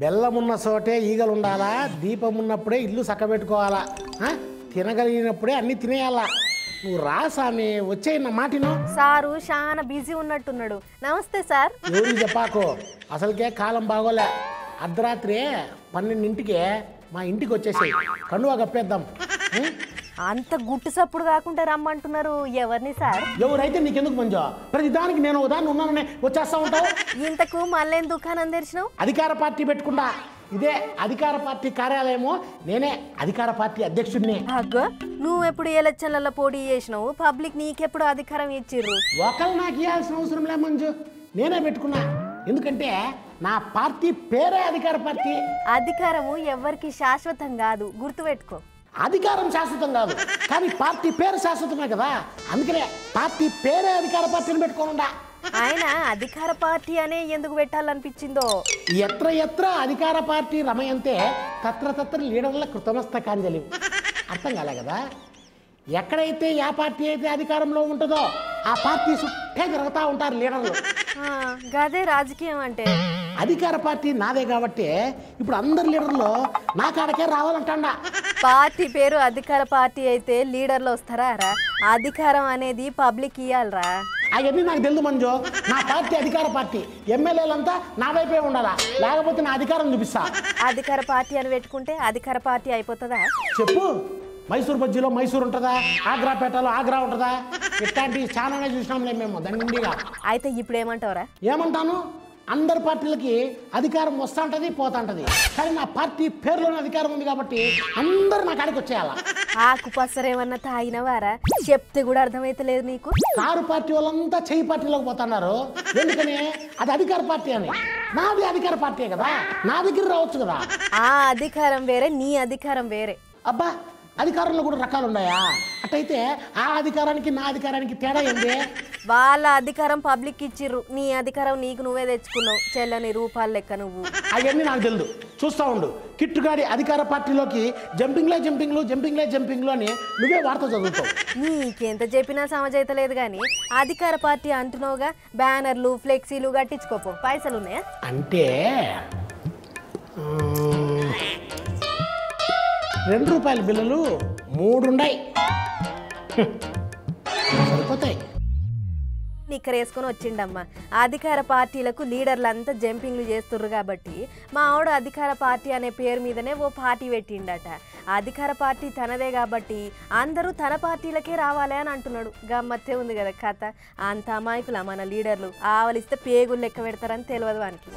బెల్లమున్న చోటే ఈగలు ఉండాలా, దీపం ఉన్నప్పుడే ఇల్లు చక్కబెట్టుకోవాలా, తినగలిగినప్పుడే అన్నీ తినేయాలా. నువ్వు రా సామి, వచ్చే నా మాటిను. సారు చాలా బిజీ ఉన్నట్టున్నాడు. నమస్తే సార్. ఎవరికి చెప్పాకు, అసలుకే కాలం బాగోలే. అర్ధరాత్రి 12ంటికే మా ఇంటికి వచ్చేసాయి, కండువా కప్పేద్దాం. అంత గుట్టు సప్పుడు కాకుండా రమ్మంటున్నారు. ఎవరిని సార్? ఎవరైతే నీకెందుకు మంజో, ప్రతి దానికి నేను దాన్ని ఉన్నానని వచ్చేస్తా ఉంటావు. ఇంతకు మళ్ళేం దుకాణం తెరిచినావు? అధికార పార్టీ పెట్టుకుంటా. ఇదే అధికార పార్టీ కార్యాలయము, నేనే అధికార పార్టీ అధ్యక్షుడిని. అగ్గో, నువ్వు ఎప్పుడు ఎలక్షన్లలో పోటీ చేసినావు? పబ్లిక్ నీకెప్పుడు అధికారం ఇచ్చిర్రు? ఒకళ్ళు నాకు ఇవ్వాల్సిన అవసరం లే మంజు, నేనే పెట్టుకున్నా. ఎందుకంటే నా పార్టీ పేరే అధికార పార్టీ. అధికారము ఎవరికి శాశ్వతం కాదు, గుర్తుపెట్టుకో. అధికారం శాశ్వతం కాదు, కానీ పార్టీ పేరు శాశ్వతమే కదా. అందుకనే పార్టీ పేరే అధికార పార్టీని పెట్టుకోనుండా. ఆయన అధికార పార్టీ అనే ఎందుకు పెట్టాలనిపించిందో? ఎత్ర ఎత్ర అధికార పార్టీ రమయంతే తత్ర తత్ర లీడర్ల కృతమస్తకాంజలి. అర్థం కాలే కదా. ఎక్కడైతే ఏ పార్టీ అయితే అధికారంలో ఉంటుందో ఆ పార్టీ చుట్టే తిరుగుతూ ఉంటారు లీడర్లు. గదే రాజకీయం అంటే. అధికార పార్టీ నాదే కాబట్టి ఇప్పుడు అందరు లీడర్లు నా కాడకే రావాలంటా. పార్టీ పేరు అధికార పార్టీ అయితే లీడర్లు వస్తారా రా? అధికారం అనేది పబ్లిక్ ఇయ్యాలరా. అవన్నీ నాకు తెలుసు మంజు. నా పార్టీ అధికార పార్టీ, ఎమ్మెల్యేలంతా నా వైపే ఉండాలా, లేకపోతే నా అధికారం చూపిస్తా. అధికార పార్టీ అని పెట్టుకుంటే అధికార పార్టీ అయిపోతుందా? చెప్పు. మైసూర్ బజ్జీలో మైసూర్ ఉంటుందా, ఆగ్రాపేటలో ఆగ్రా ఉంటుందా? ఇట్లాంటివి చాలానే చూసినాంలే మేము దండిగా. అయితే ఇప్పుడు ఏమంటావురా? ఏమంటాను, అందరి పార్టీలకి అధికారం వస్తూ ఉంటుంది, పోతా ఉంటుంది. కానీ నా పార్టీ పేరులోనే అధికారం ఉంది కాబట్టి అందరు నా కాడికి వచ్చేయాలా. ఆకు పసరేమన్నా తాగినవారా? చెప్తే కూడా అర్థమైతలేదు నీకు. కారు పార్టీ వాళ్ళంతా చెయ్యి పార్టీలోకి పోతున్నారు. ఎందుకని? అది అధికార పార్టీ అని. నాది అధికార పార్టీ కదా, నా దగ్గర రావచ్చు కదా. ఆ అధికారం వేరే, నీ అధికారం వేరే. అబ్బా, అధికారంలో కూడా రకాలు ఉన్నాయా? అట్టయితే ఆ అధికారానికి నా అధికారానికి తేడా ఏంటి? వాళ్ళ అధికారం పబ్లిక్ ఇచ్చిర్రు, నీ అధికారం నీకు నువ్వే తెచ్చుకున్నావు. చెల్లని రూపాయల లెక్క నువ్వు. అవన్నీ నాకు తెలుసు, చూస్తూ ఉండు. కిట్టుగాడి అధికార పార్టీలోకి జంపింగ్లు అని నువ్వే వార్త చదువుతావు. నీకెంత చెప్పినా సమజైతలేదు కానీ అధికార పార్టీ అంటున్నావుగా. బ్యానర్లు ఫ్లెక్సీలు కట్టించుకోపో, పైసలు ఉన్నాయా? అంటే ₹2 బిల్లులు 3 ఉన్నాయి, సరిపోతాయి. ఇక్కడ వేసుకొని వచ్చిండమ్మా. అధికార పార్టీలకు లీడర్లంతా జంపింగ్లు చేస్తుర్రు కాబట్టి మా ఆవిడ అధికార పార్టీ అనే పేరు మీదనే ఓ పార్టీ పెట్టిండట. అధికార పార్టీ తనదే కాబట్టి అందరూ తన పార్టీలకే రావాలి అని అంటున్నాడు. గమ్మత్తే ఉంది కదా కథ. అంత అమాయకుల మన లీడర్లు. ఆవలిస్తే పేగులు లెక్క పెడతారని తెలియదు వానికి.